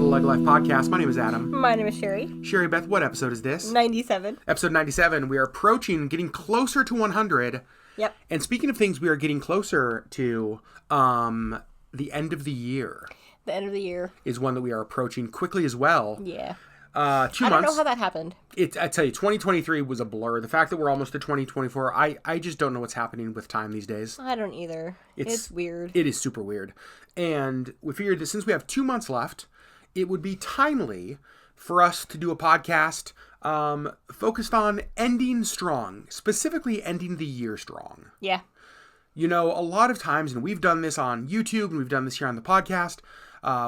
LeggLife podcast. My name is Adam. My name is Sherry. Sherry Beth, what episode is this? 97. Episode 97. We are getting closer to 100. Yep. And speaking of things we are getting closer to, the end of the year. The end of the year. Is one that we are approaching quickly as well. Yeah. 2 months. I don't know how that happened. I tell you, 2023 was a blur. The fact that we're almost to 2024, I just don't know what's happening with time these days. I don't either. It's weird. It is super weird. And we figured that since we have 2 months left, it would be timely for us to do a podcast focused on ending strong, specifically ending the year strong. Yeah. You know, a lot of times, and we've done this on YouTube and we've done this here on the podcast,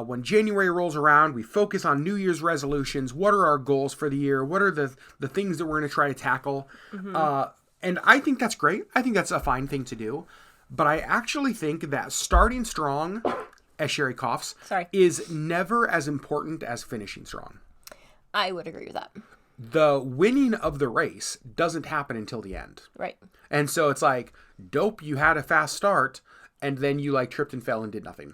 when January rolls around, we focus on New Year's resolutions. What are our goals for the year? What are the things that we're going to try to tackle? Mm-hmm. And I think that's great. I think that's a fine thing to do. But I actually think that starting strong, as Sherry coughs, is never as important as finishing strong. I would agree with that. The winning of the race doesn't happen until the end. Right. And so it's like, dope, you had a fast start, and then you tripped and fell and did nothing.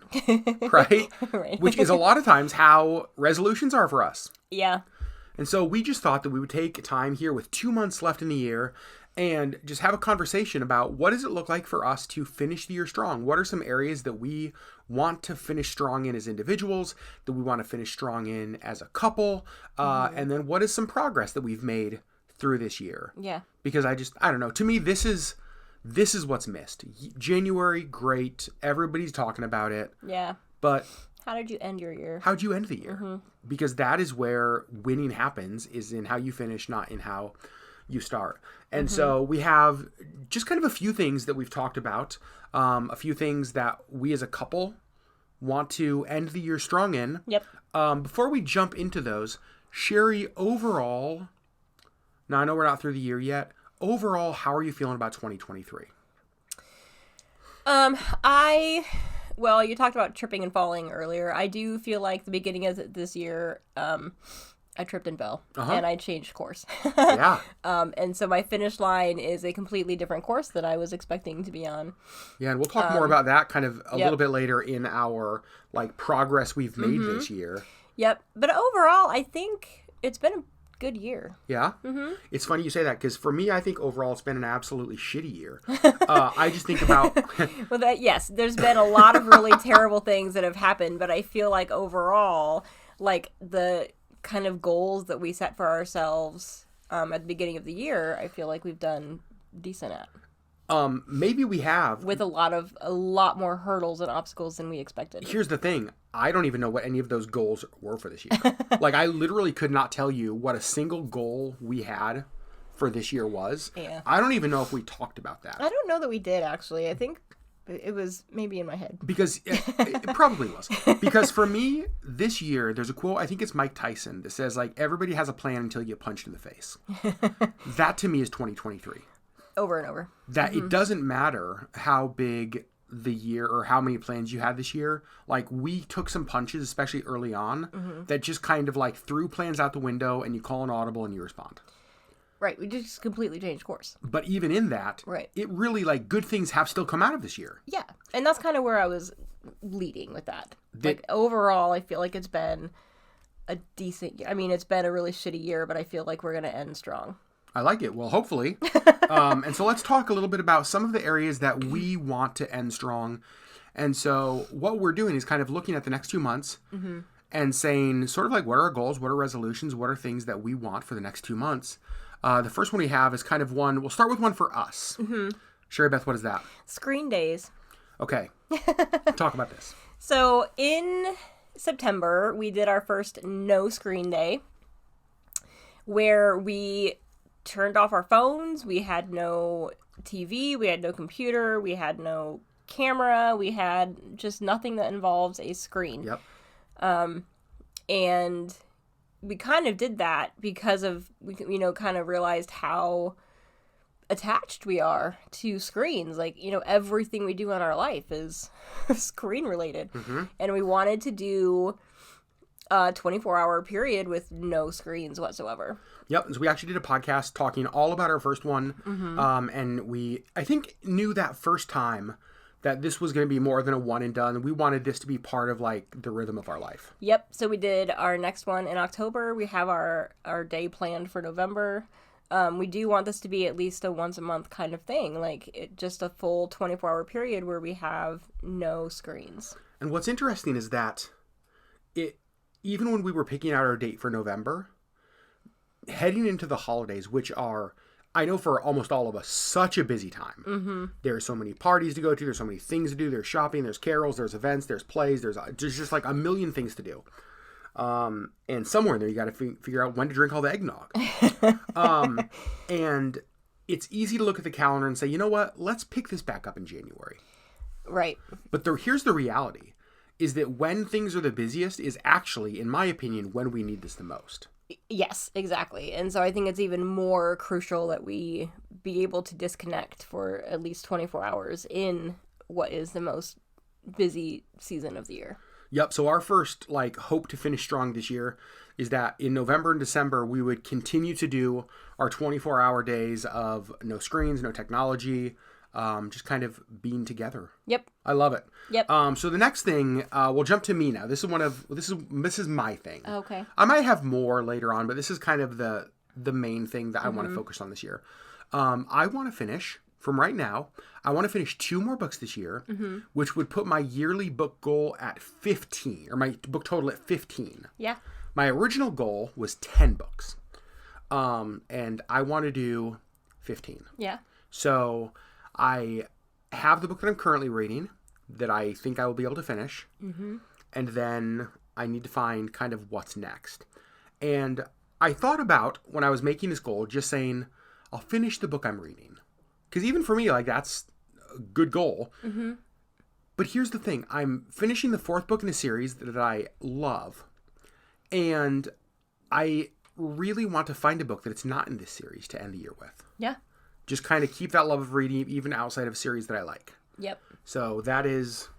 Right? Right. Which is a lot of times how resolutions are for us. Yeah. And so we just thought that we would take time here with 2 months left in the year and just have a conversation about what does it look like for us to finish the year strong? What are some areas that we want to finish strong in as individuals, that we want to finish strong in as a couple? And then what is some progress that we've made through this year? Yeah. Because I don't know. To me, this is what's missed. January, great. Everybody's talking about it. Yeah. But how did you end your year? How'd you end the year? Mm-hmm. Because that is where winning happens, is in how you finish, not in how you start. And so we have just kind of a few things that we've talked about, a few things that we as a couple want to end the year strong in. Yep. Before we jump into those, Sherry, overall, now I know we're not through the year yet, overall, how are you feeling about 2023? Well, you talked about tripping and falling earlier. I do feel like the beginning of this year, I tripped and fell, and I changed course. Yeah. And so my finish line is a completely different course that I was expecting to be on. Yeah, and we'll talk more about that kind of a little bit later in our progress we've made this year. Yep. But overall, I think it's been a good year. Yeah? Mm-hmm. It's funny you say that, because for me, I think overall it's been an absolutely shitty year. I just think about... Well, yes, there's been a lot of really terrible things that have happened, but I feel like overall, the kind of goals that we set for ourselves at the beginning of the year, I feel like we've done decent at. Maybe we have. With a lot more hurdles and obstacles than we expected. Here's the thing. I don't even know what any of those goals were for this year. I literally could not tell you what a single goal we had for this year was. Yeah. I don't even know if we talked about that. I don't know that we did, actually. I think it was maybe in my head. Because it probably was. Because for me, this year, there's a quote, I think it's Mike Tyson, that says, everybody has a plan until you get punched in the face. That to me is 2023. Over and over. That it doesn't matter how big the year or how many plans you had this year. We took some punches, especially early on, that just kind of threw plans out the window, and you call an audible and you respond. Right. We just completely changed course. But even in that, it really, good things have still come out of this year. Yeah. And that's kind of where I was leading with that. Overall, I feel like it's been a decent year. I mean, it's been a really shitty year, but I feel like we're going to end strong. I like it. Well, hopefully. And so let's talk a little bit about some of the areas that we want to end strong. And so what we're doing is kind of looking at the next 2 months and saying sort of what are our goals, what are resolutions, what are things that we want for the next 2 months. The first one we have is kind of one, we'll start with one for us. Sherry Beth, what is that? Screen days. Okay. Talk about this. So in September, we did our first no screen day, where we turned off our phones. We had no TV. We had no computer. We had no camera. We had just nothing that involves a screen. Yep. And we kind of did that because of, kind of realized how attached we are to screens. Everything we do in our life is screen related. And we wanted to do a 24-hour period with no screens whatsoever. Yep. So we actually did a podcast talking all about our first one. And we, I think, knew that first time that this was going to be more than a one and done. We wanted this to be part of like the rhythm of our life. Yep. So we did our next one in October. We have our day planned for November. We do want this to be at least a once a month kind of thing, like just a full 24-hour period where we have no screens. And what's interesting is that even when we were picking out our date for November, heading into the holidays, which are, I know for almost all of us, such a busy time. Mm-hmm. There are so many parties to go to. There's so many things to do. There's shopping. There's carols. There's events. There's plays. There's just like a million things to do. And somewhere in there, you got to figure out when to drink all the eggnog. And it's easy to look at the calendar and say, you know what? Let's pick this back up in January. Right. But here's the reality, is that when things are the busiest is actually, in my opinion, when we need this the most. Yes, exactly. And so I think it's even more crucial that we be able to disconnect for at least 24 hours in what is the most busy season of the year. Yep. So our first hope to finish strong this year is that in November and December, we would continue to do our 24-hour days of no screens, no technology, just kind of being together. Yep. I love it. Yep. So the next thing, we'll jump to me now. This is my thing. Okay. I might have more later on, but this is kind of the main thing that I want to focus on this year. I want to finish from right now. I want to finish 2 more books this year, which would put my yearly book goal at 15, or my book total at 15. Yeah. My original goal was 10 books. And I want to do 15. Yeah. So I have the book that I'm currently reading that I think I will be able to finish. Mm-hmm. And then I need to find kind of what's next. And I thought about, when I was making this goal, just saying, I'll finish the book I'm reading. Because even for me, that's a good goal. Mm-hmm. But here's the thing. I'm finishing the 4th book in a series that I love. And I really want to find a book that it's not in this series to end the year with. Yeah. Just kind of keep that love of reading even outside of series that I like. Yep. So that is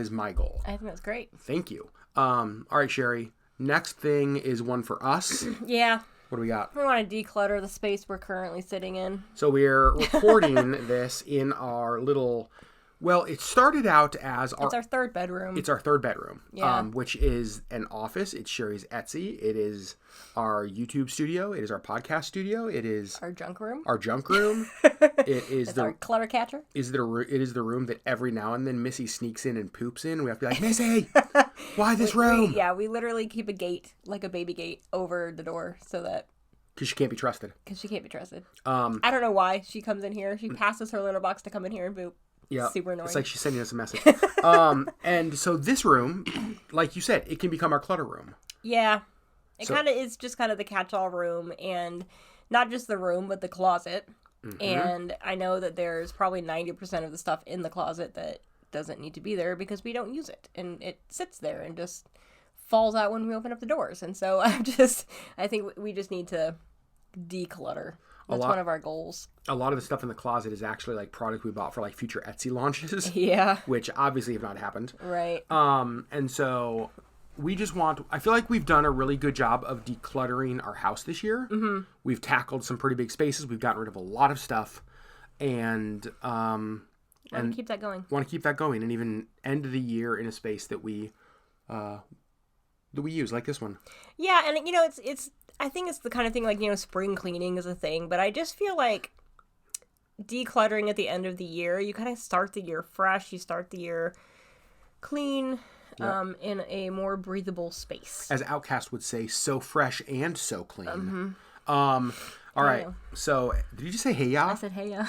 my goal. I think that's great. Thank you. All right, Sherry. Next thing is one for us. Yeah. What do we got? We want to declutter the space we're currently sitting in. So we're recording this in our little... Well, it started out as It's our 3rd bedroom. It's our 3rd bedroom, yeah. Which is an office. It's Sherry's Etsy. It is our YouTube studio. It is our podcast studio. It is our junk room. It is our clutter catcher. It is the room that every now and then Missy sneaks in and poops in. We have to be like, Missy, why this room? We literally keep a gate, like a baby gate, over the door so that... Because she can't be trusted. I don't know why she comes in here. She passes her litter box to come in here and boop. Yeah, super annoying. It's like she's sending us a message. And so this room, like you said, it can become our clutter room. Yeah. It kind of is just kind of the catch-all room, and not just the room, but the closet. Mm-hmm. And I know that there's probably 90% of the stuff in the closet that doesn't need to be there because we don't use it. And it sits there and just falls out when we open up the doors. And so I think we just need to declutter. That's one of our goals. A lot of the stuff in the closet is actually like product we bought for like future Etsy launches. Yeah. Which obviously have not happened. Right. And so we just I feel like we've done a really good job of decluttering our house this year. Mm-hmm. We've tackled some pretty big spaces. We've gotten rid of a lot of stuff. And want to keep that going. And even end the year in a space that we use, like this one. Yeah, and it's I think it's the kind of thing like, spring cleaning is a thing, but I just feel like decluttering at the end of the year, you kind of start the year fresh, you start the year clean, in a more breathable space. As Outcast would say, so fresh and so clean. Mm-hmm. All right, so did you just say hey ya? I said hey ya.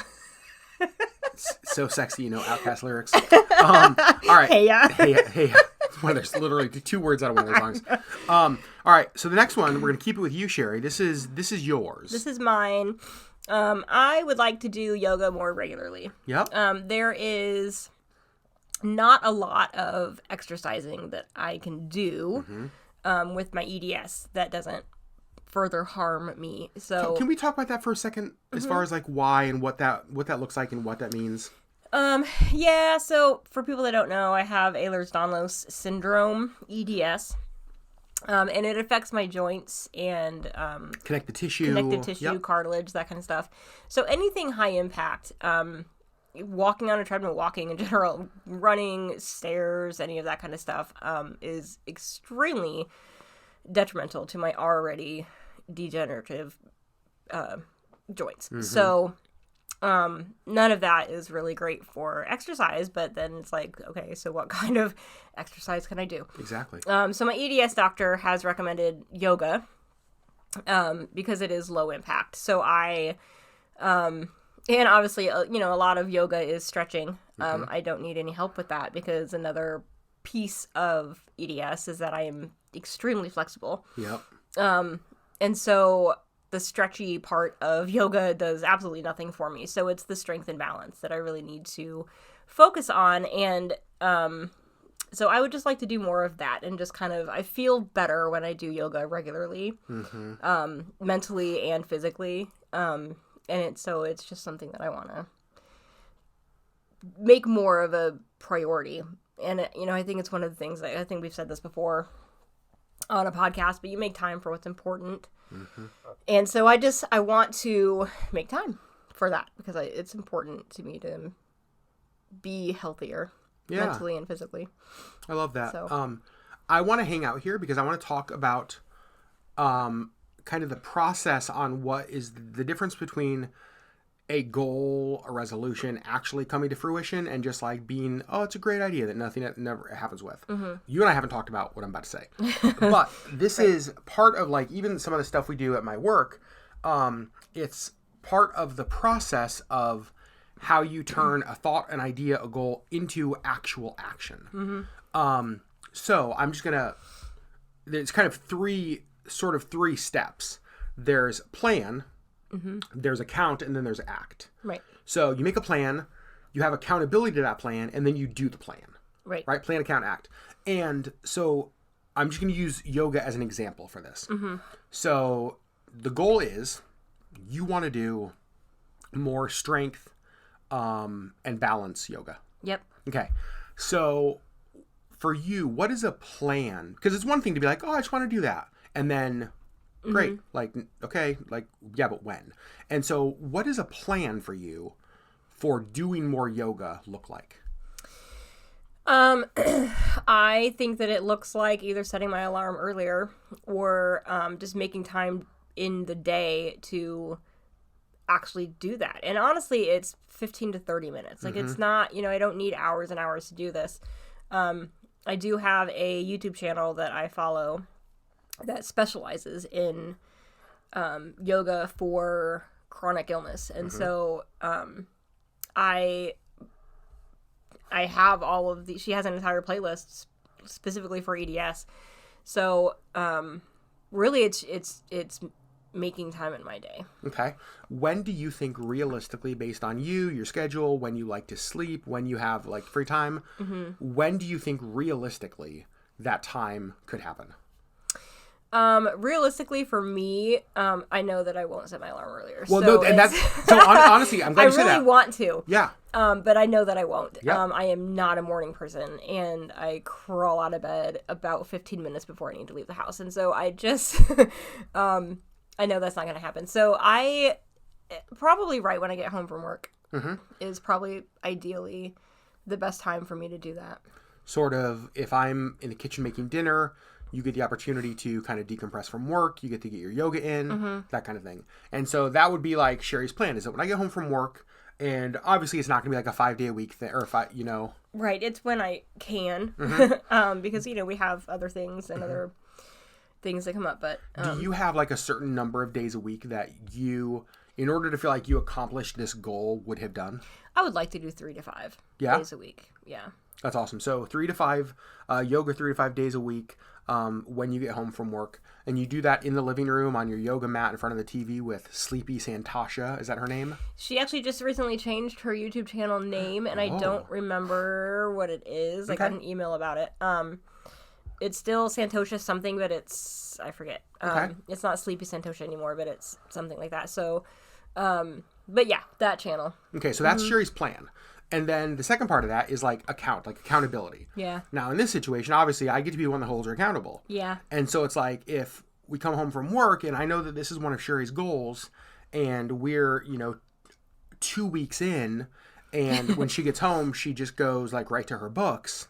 So sexy, Outcast lyrics. All right. Hey ya. Hey ya. It's one of those, literally 2 words out of one of their songs. All right, so the next one, we're going to keep it with you, Sherry. This is yours. This is mine. I would like to do yoga more regularly. Yep. There is not a lot of exercising that I can do with my EDS that doesn't further harm me. So can we talk about that for a second, as far as like why and what that looks like and what that means? Yeah, so for people that don't know, I have Ehlers-Danlos syndrome, EDS. And it affects my joints and connective tissue, cartilage, that kind of stuff. So anything high impact walking on a treadmill, walking in general, running, stairs, any of that kind of stuff, is extremely detrimental to my already degenerative joints. So none of that is really great for exercise, but then it's like, okay, so what kind of exercise can I do? Exactly. So my EDS doctor has recommended yoga because it is low impact. So and obviously, a lot of yoga is stretching. I don't need any help with that because another piece of EDS is that I am extremely flexible. Yep. And so the stretchy part of yoga does absolutely nothing for me. So it's the strength and balance that I really need to focus on. And so I would just like to do more of that and just I feel better when I do yoga regularly, mentally and physically. And it's just something that I want to make more of a priority. And, I think it's one of the things that I think we've said this before on a podcast, but you make time for what's important. And so I want to make time for that because it's important to me to be healthier mentally and physically. I love that. So. I want to hang out here because I want to talk about kind of the process on what is the difference between a goal, a resolution actually coming to fruition and just like being, it's a great idea that nothing that never happens with. You and I haven't talked about what I'm about to say, but this is part of like even some of the stuff we do at my work. It's part of the process of how you turn a thought, an idea, a goal into actual action. So I'm just there's kind of three steps. There's plan, there's account, and then there's act. Right. So you make a plan, you have accountability to that plan, and then you do the plan. Right. Plan, account, act. And so I'm just going to use yoga as an example for this. So the goal is you want to do more strength and balance yoga. Yep. Okay. So for you, what is a plan? Because it's one thing to be like, I just want to do that. And then, great. Like, okay. Like, yeah, but when? And so what does a plan for you for doing more yoga look like? I think that it looks like either setting my alarm earlier or just making time in the day to actually do that. And honestly, it's 15 to 30 minutes. Like, it's not, I don't need hours and hours to do this. I do have a YouTube channel that I follow that specializes in yoga for chronic illness. And so I have all of she has an entire playlist specifically for EDS. So really it's making time in my day. Okay. When do you think realistically, based on you, your schedule, when you like to sleep, when you have like free time, when do you think realistically that time could happen? Realistically for me, I know that I won't set my alarm earlier. Well, so no, and honestly, I'm glad you said that. I really want to. Yeah. But I know that I won't. Yeah. I am not a morning person, and I crawl out of bed about 15 minutes before I need to leave the house. And so I just, I know that's not going to happen. So I probably right when I get home from work is probably ideally the best time for me to do that. Sort of, if I'm in the kitchen making dinner, you get the opportunity to kind of decompress from work. You get to get your yoga in, that kind of thing. And so that would be like Sherry's plan is that when I get home from work, and obviously it's not going to be like a 5-day a week thing, or Right. It's when I can, because, we have other things and other things that come up. But do you have like a certain number of days a week that you, in order to feel like you accomplished this goal, would have done? I would like to do 3 to 5 days a week. Yeah. That's awesome. So 3 to 5 yoga, 3 to 5 days a week when you get home from work. And you do that in the living room on your yoga mat in front of the TV with Sleepy Santasha. Is that her name? She actually just recently changed her YouTube channel name, and I don't remember what it is. I got an email about it. It's still Santosha something, but I forget. It's not Sleepy Santosha anymore, but it's something like that. So, but yeah, that channel. Okay, so that's Sherry's plan. And then the second part of that is like accountability. Yeah. Now in this situation, obviously I get to be one that holds her accountable. Yeah. And so it's like if we come home from work and I know that this is one of Sherry's goals and we're, 2 weeks in And when she gets home, she just goes like right to her books.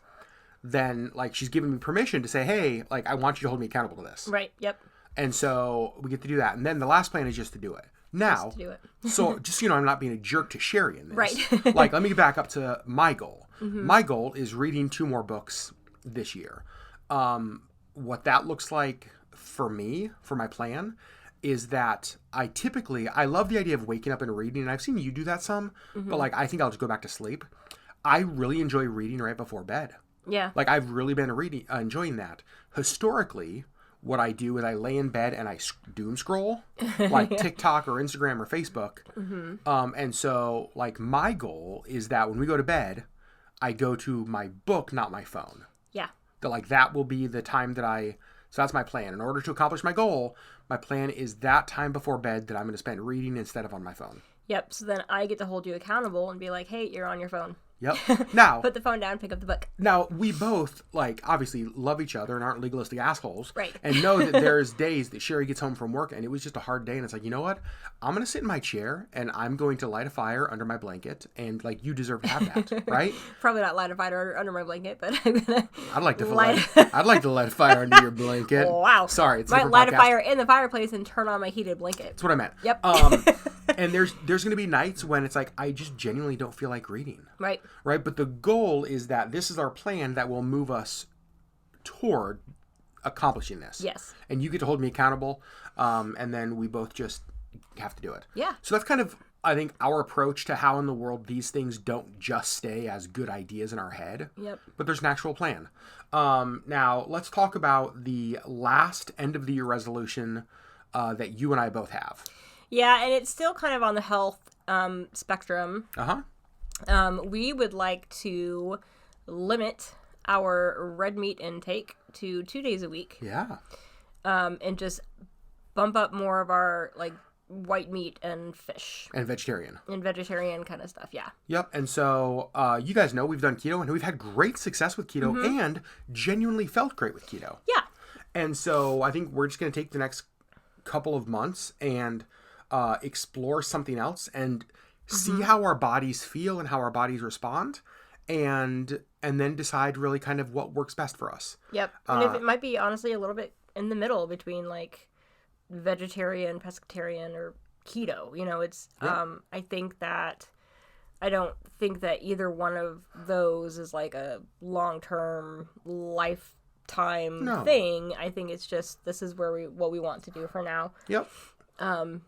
Then like she's giving me permission to say, hey, like I want you to hold me accountable to this. Right. Yep. And so we get to do that. And then the last plan is just to do it. Now, Just to do it. so just, I'm not being a jerk to Sherry in this. Right. Like, let me back up to my goal. My goal is reading 2 more books this year. What that looks like for me, for my plan, is that I love the idea of waking up and reading. And I've seen you do that some, but like, I think I'll just go back to sleep. I really enjoy reading right before bed. Yeah. Like, I've really been enjoying that. Historically, what I do is I lay in bed and I doom scroll, like TikTok or Instagram or Facebook. And so, like, my goal is that when we go to bed, I go to my book, not my phone. Yeah. That will be the time that so that's my plan. In order to accomplish my goal, my plan is that time before bed that I'm going to spend reading instead of on my phone. Yep. So then I get to hold you accountable and be like, hey, you're on your phone. Yep. Now, put the phone down, pick up the book. Now, we both, like, obviously love each other and aren't legalistic assholes. Right. And know that there's days that Sherry gets home from work and it was just a hard day. And it's like, you know what? I'm going to sit in my chair and I'm going to light a fire under my blanket. And, like, you deserve to have that, right? Probably not light a fire under my blanket, but I'm going to... I'd like to light a fire under your blanket. Wow. Sorry, it's might light a fire in the fireplace and turn on my heated blanket. That's what I meant. Yep. And there's going to be nights when it's like, I just genuinely don't feel like reading. Right. Right? But the goal is that this is our plan that will move us toward accomplishing this. Yes. And you get to hold me accountable, and then we both just have to do it. Yeah. So that's kind of, I think, our approach to how in the world these things don't just stay as good ideas in our head. Yep. But there's an actual plan. Now, let's talk about the last end of the year resolution that you and I both have. Yeah, and it's still kind of on the health spectrum. We would like to limit our red meat intake to 2 days a week. Yeah. And just bump up more of our, like, white meat and fish. And vegetarian. And vegetarian kind of stuff, yeah. Yep. And so you guys know we've done keto and we've had great success with keto and genuinely felt great with keto. Yeah. And so I think we're just going to take the next couple of months and explore something else and see how our bodies feel and how our bodies respond, and then decide really kind of what works best for us. Yep. And if it might be honestly a little bit in the middle between like vegetarian, pescatarian, or keto. It's I don't think that either one of those is like a long-term lifetime thing. I think it's just this is what we want to do for now. Yep. And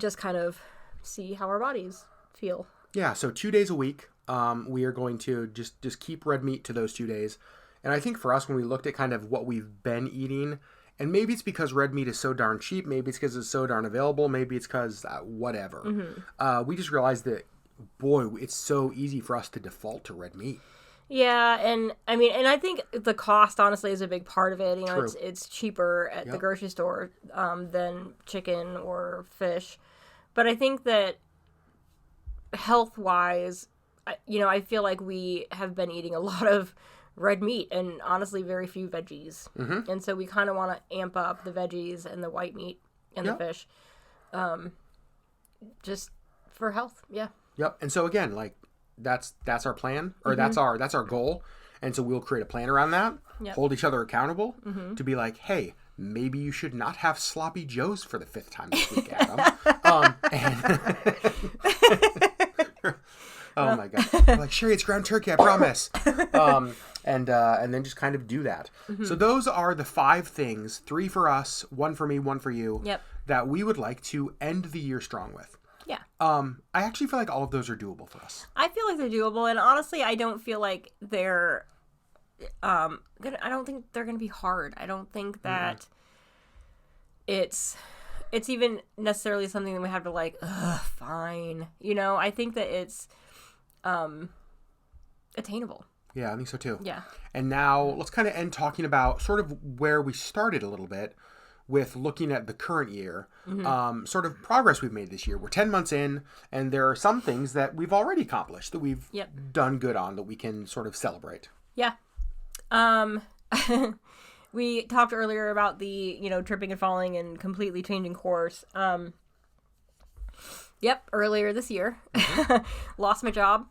just kind of see how our bodies feel. Yeah, so 2 days a week, we are going to just keep red meat to those 2 days. And I think for us, when we looked at kind of what we've been eating, and maybe it's because red meat is so darn cheap, maybe it's because it's so darn available, maybe it's because whatever. We just realized that, boy, it's so easy for us to default to red meat. Yeah, and I mean, and I think the cost, honestly, is a big part of it. True. It's cheaper at the grocery store than chicken or fish. But I think that health-wise, I feel like we have been eating a lot of red meat and honestly very few veggies. And so we kind of want to amp up the veggies and the white meat and the fish just for health. Yeah. Yep. And so again, like that's our plan, or that's our goal. And so we'll create a plan around that, hold each other accountable to be like, hey, maybe you should not have sloppy joes for the 5th time this week, Adam. Oh my God. I'm like, Sherry, it's ground turkey, I promise. And then just kind of do that. So those are the 5 things, 3 for us, 1 for me, 1 for you, that we would like to end the year strong with. Yeah. I actually feel like all of those are doable for us. I feel like they're doable, and honestly, I don't feel like they're I don't think they're gonna be hard. I don't think that it's even necessarily something that we have to like, fine. I think that it's attainable. Yeah, I think so too. Yeah. And now let's kind of end talking about sort of where we started a little bit with looking at the current year, sort of progress we've made this year. We're 10 months in, and there are some things that we've already accomplished that we've done good on that we can sort of celebrate. Yeah. We talked earlier about the, tripping and falling and completely changing course. The Yep, earlier this year. Lost my job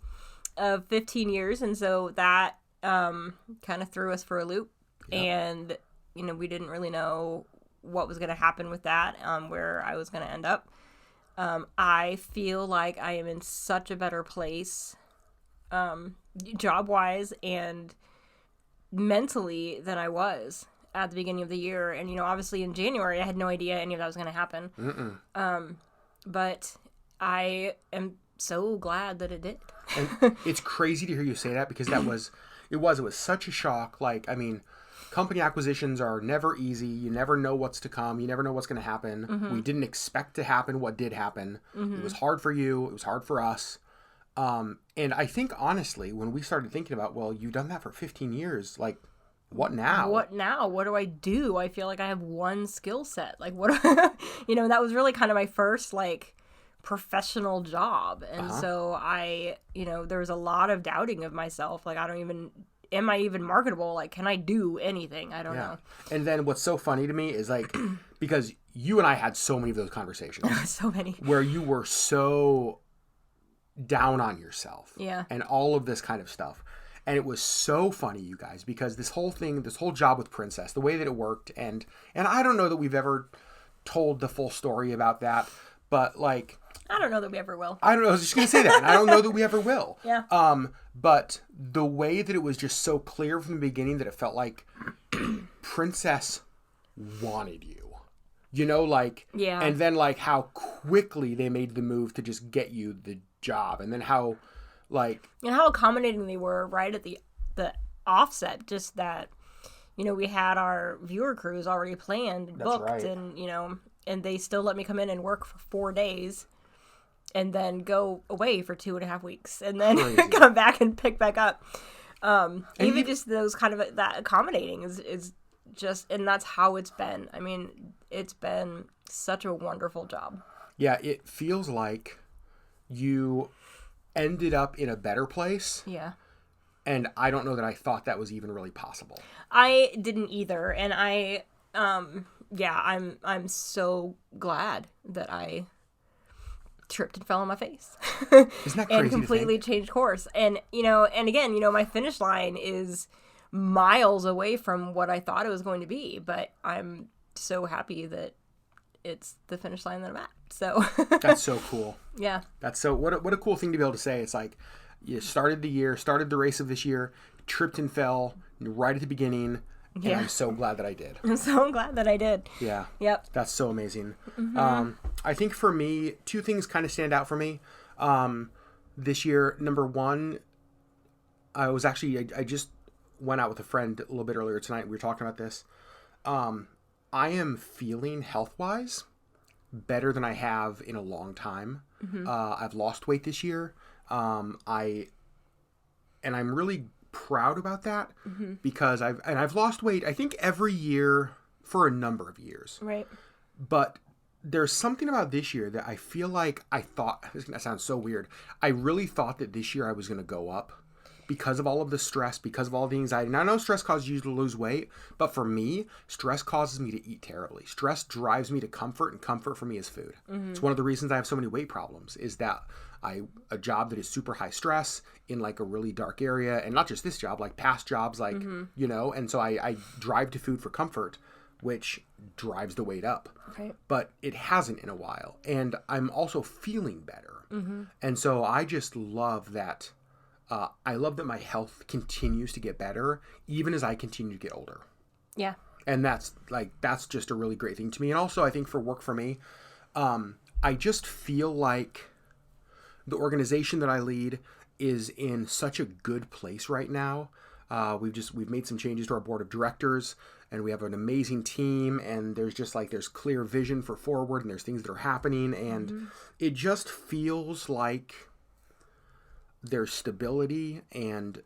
of 15 years, and so that kind of threw us for a loop. Yep. And, we didn't really know what was going to happen with that, where I was going to end up. I feel like I am in such a better place, job-wise and mentally, than I was at the beginning of the year. And, obviously in January, I had no idea any of that was going to happen. But I am so glad that it did. And it's crazy to hear you say that, because it was such a shock. Like, I mean, company acquisitions are never easy. You never know what's to come. You never know what's going to happen. We didn't expect to happen what did happen. It was hard for you. It was hard for us. And I think, honestly, when we started thinking about, well, you've done that for 15 years, like, what now? What now? What do I do? I feel like I have one skill set. Like, what, that was really kind of my first, like, professional job. And so there was a lot of doubting of myself. Like, am I even marketable? Like, can I do anything? I don't know. And then what's so funny to me is, like, because you and I had so many of those conversations. So many. Where you were so down on yourself. Yeah. And all of this kind of stuff. And it was so funny, you guys, because this whole job with Princess, the way that it worked, and I don't know that we've ever told the full story about that, but, like, I don't know that we ever will. I don't know. I was just going to say that. And I don't know that we ever will. Yeah. But the way that it was just so clear from the beginning that it felt like Princess wanted you. Yeah. And then, like, how quickly they made the move to just get you the job. And then how, like... And how accommodating they were right at the offset. Just that, we had our viewer crews already planned and booked. Right. And, and they still let me come in and work for 4 days. And then go away for 2.5 weeks, and then come back and pick back up. Even just those kind of that accommodating is just, and that's how it's been. I mean, it's been such a wonderful job. Yeah, it feels like you ended up in a better place. Yeah. And I don't know that I thought that was even really possible. I didn't either, and I'm so glad that I tripped and fell on my face. Isn't that crazy? And completely changed course. And, and again, my finish line is miles away from what I thought it was going to be, but I'm so happy that it's the finish line that I'm at. So that's so cool. Yeah. That's so, what a cool thing to be able to say. It's like, you started the race of this year, tripped and fell right at the beginning. And I'm so glad that I did. I'm so glad that I did. Yeah. Yep. That's so amazing. I think for me, 2 things kind of stand out for me this year. Number one, I just went out with a friend a little bit earlier tonight. We were talking about this. I am feeling health-wise better than I have in a long time. I've lost weight this year. And I'm really proud about that because I've lost weight, I think, every year for a number of years. Right. But there's something about this year that I feel like this is going to sound so weird. I really thought that this year I was going to go up because of all of the stress, because of all the anxiety. Now, I know stress causes you to lose weight, but for me, stress causes me to eat terribly. Stress drives me to comfort, and comfort for me is food. It's one of the reasons I have so many weight problems, is that a job that is super high stress in, like, a really dark area, and not just this job, like past jobs, like, and so I drive to food for comfort, which drives the weight up. Right. But it hasn't in a while, and I'm also feeling better. And so I just love that. I love that my health continues to get better, even as I continue to get older. Yeah. And that's just a really great thing to me. And also, I think for work for me, I just feel like the organization that I lead is in such a good place right now. We've made some changes to our board of directors, and we have an amazing team, and there's clear vision for forward, and there's things that are happening, and it just feels like there's stability and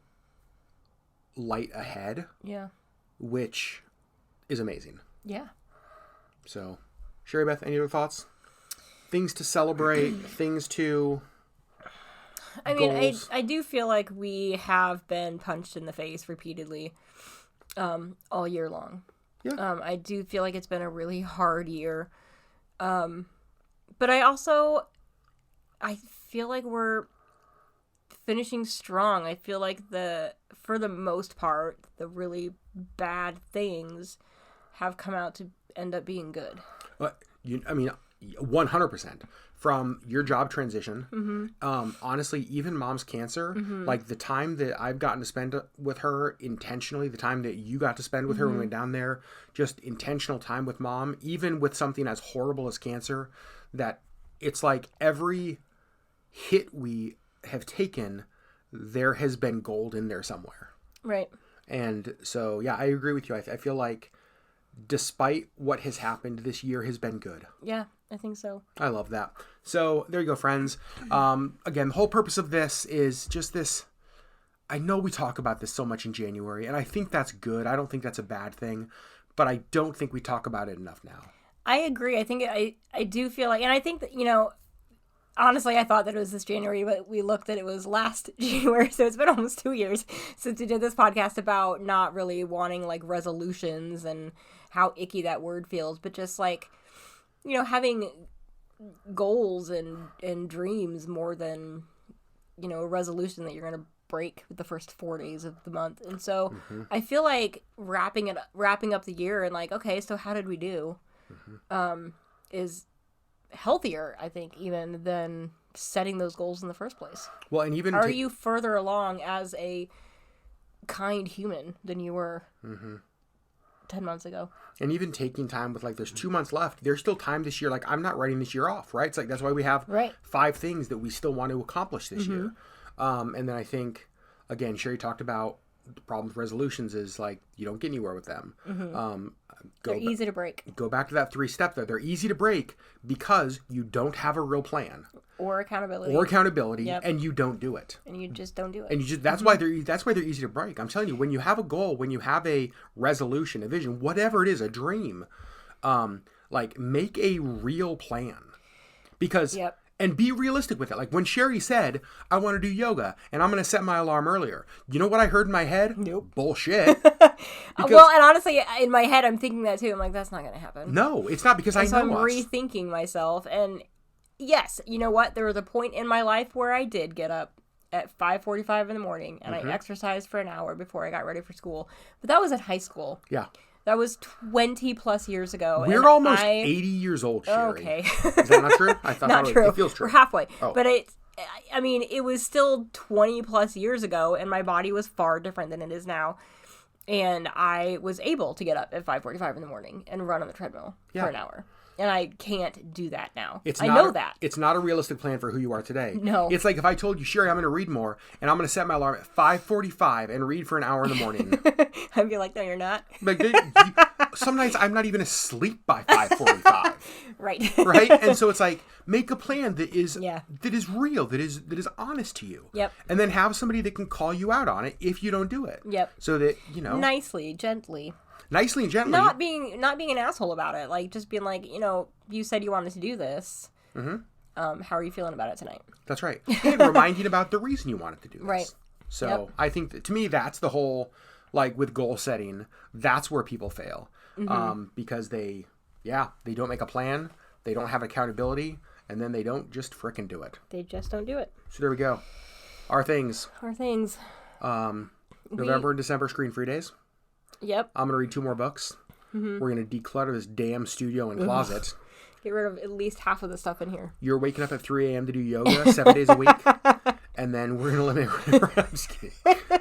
light ahead. Yeah. Which is amazing. Yeah. So, Sherry Beth, any other thoughts? Things to celebrate, things to... I mean, I do feel like we have been punched in the face repeatedly all year long. Yeah. I do feel like it's been a really hard year. But I also I feel like we're finishing strong. I feel like for the most part, the really bad things have come out to end up being good. I mean, 100%. From your job transition, honestly, even mom's cancer, like the time that I've gotten to spend with her intentionally, the time that you got to spend with her when we went down there, just intentional time with mom, even with something as horrible as cancer, that it's like every hit we have taken, there has been gold in there somewhere. Right. And so, yeah, I agree with you. I feel like despite what has happened, this year has been good. Yeah, I think so. I love that. So there you go, friends. Again, the whole purpose of this is just this. I know we talk about this so much in January, and I think that's good. I don't think that's a bad thing, but I don't think we talk about it enough now. I agree. I think I do feel like, and I think that, honestly, I thought that it was this January, but we looked at it was last January, so it's been almost 2 years since we did this podcast about not really wanting, like, resolutions and how icky that word feels, but just, like, having goals and dreams more than, a resolution that you're going to break with the first 4 days of the month. And so I feel like wrapping up the year and, like, okay, so how did we do, is healthier, I think, even than setting those goals in the first place. Well, and even are you further along as a kind human than you were 10 months ago? And even taking time with, like, there's 2 months left. There's still time this year. Like, I'm not writing this year off, right? It's like, that's why we have 5 things that we still want to accomplish this year. And then I think, again, Sherry talked about the problem with resolutions is, like, you don't get anywhere with them. They're easy to break. Go back to that 3-step there. They're easy to break because you don't have a real plan. Or accountability. Yep. And you don't do it. And you just don't do it. And that's why they're easy to break. I'm telling you, when you have a goal, when you have a resolution, a vision, whatever it is, a dream, like, make a real plan. Because and be realistic with it. Like, when Sherry said, I want to do yoga and I'm going to set my alarm earlier. You know what I heard in my head? Nope. Bullshit. Well, and honestly, in my head, I'm thinking that too. I'm like, that's not going to happen. No, it's not, because I know I'm rethinking myself. And yes, you know what? There was a point in my life where I did get up at 5:45 in the morning and I exercised for an hour before I got ready for school. But that was at high school. Yeah. That was 20 plus years ago. We're almost 80 years old, Sherry. Okay. Is that not true? I thought not true. It feels true. We're halfway. Oh. But it was still 20 plus years ago, and my body was far different than it is now. And I was able to get up at 5:45 in the morning and run on the treadmill for an hour. And I can't do that now. I know that. It's not a realistic plan for who you are today. No. It's like if I told you, Sherry, I'm going to read more, and I'm going to set my alarm at 5:45 and read for an hour in the morning. I'd be like, no, you're not. Like, some nights I'm not even asleep by 5:45. Right. Right? And so it's like, make a plan that is real, that is honest to you. Yep. And then have somebody that can call you out on it if you don't do it. Yep. So that, nicely, gently. Nicely and gently. Not being an asshole about it. Like, just being like, you said you wanted to do this. How are you feeling about it tonight? That's right. And reminding about the reason you wanted to do this. Right. So I think that, to me, that's the whole, like, with goal setting, that's where people fail. Because they don't make a plan, they don't have accountability, and then they don't just frickin' do it. They just don't do it. So there we go. Our things. November and December screen-free days. Yep. I'm going to read 2 more books. We're going to declutter this damn studio and closet. Get rid of at least half of the stuff in here. You're waking up at 3 a.m. to do yoga 7 days a week. And then we're going to limit... I'm just kidding.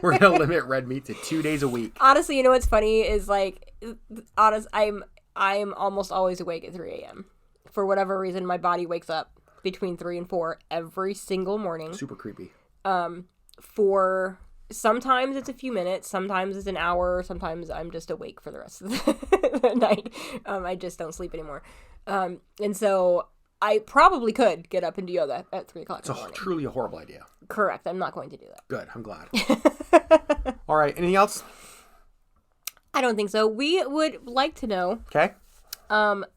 We're going to limit red meat to 2 days a week. Honestly, you know what's funny is, like, I'm almost always awake at 3 a.m. For whatever reason, my body wakes up between 3 and 4 every single morning. Super creepy. For... Sometimes it's a few minutes, sometimes it's an hour, sometimes I'm just awake for the rest of the night. I just don't sleep anymore. And so I probably could get up and do yoga at 3 o'clock in the morning. It's truly a horrible idea. Correct. I'm not going to do that. Good. I'm glad. All right. Anything else? I don't think so. We would like to know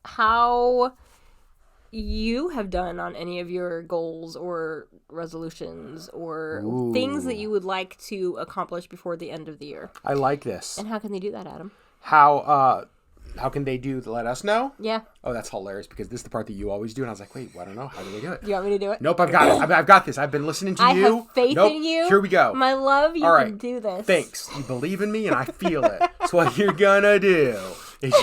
how you have done on any of your goals or resolutions or things that you would like to accomplish before the end of the year. I like this. And how can they do that, Adam? How how can they let us know? Yeah. Oh, that's hilarious because this is the part that you always do. And I was like, wait, I don't know. How do they do it? You want me to do it? Nope, I've got it. I've got this. I've been listening to you. I have faith in you. Here we go. My love, you can do this. Thanks. You believe in me and I feel it. So what you're going to do is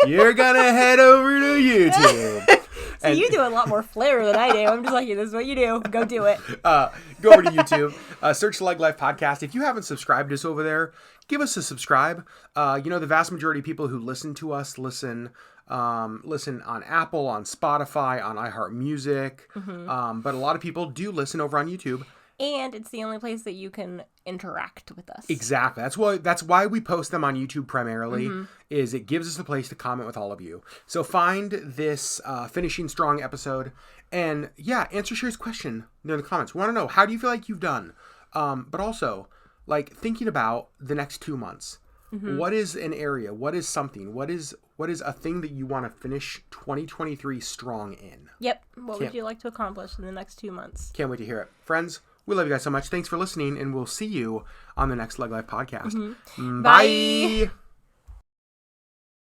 you're going to head over to YouTube. So you do a lot more flair than I do. I'm just like, this is what you do. Go do it. Go over to YouTube. Search LeggLife Podcast. If you haven't subscribed to us over there, give us a subscribe. The vast majority of people who listen to us listen on Apple, on Spotify, on iHeartMusic. But a lot of people do listen over on YouTube. And it's the only place that you can interact with us. Exactly. That's why we post them on YouTube primarily, is it gives us a place to comment with all of you. So find this Finishing Strong episode and answer Sherry's question in the comments. We want to know, how do you feel like you've done? But also, like, thinking about the next 2 months. What is an area? What is something? What is a thing that you want to finish 2023 strong in? Yep. What would you like to accomplish in the next 2 months? Can't wait to hear it. Friends, we love you guys so much. Thanks for listening, and we'll see you on the next LeggLife podcast. Bye.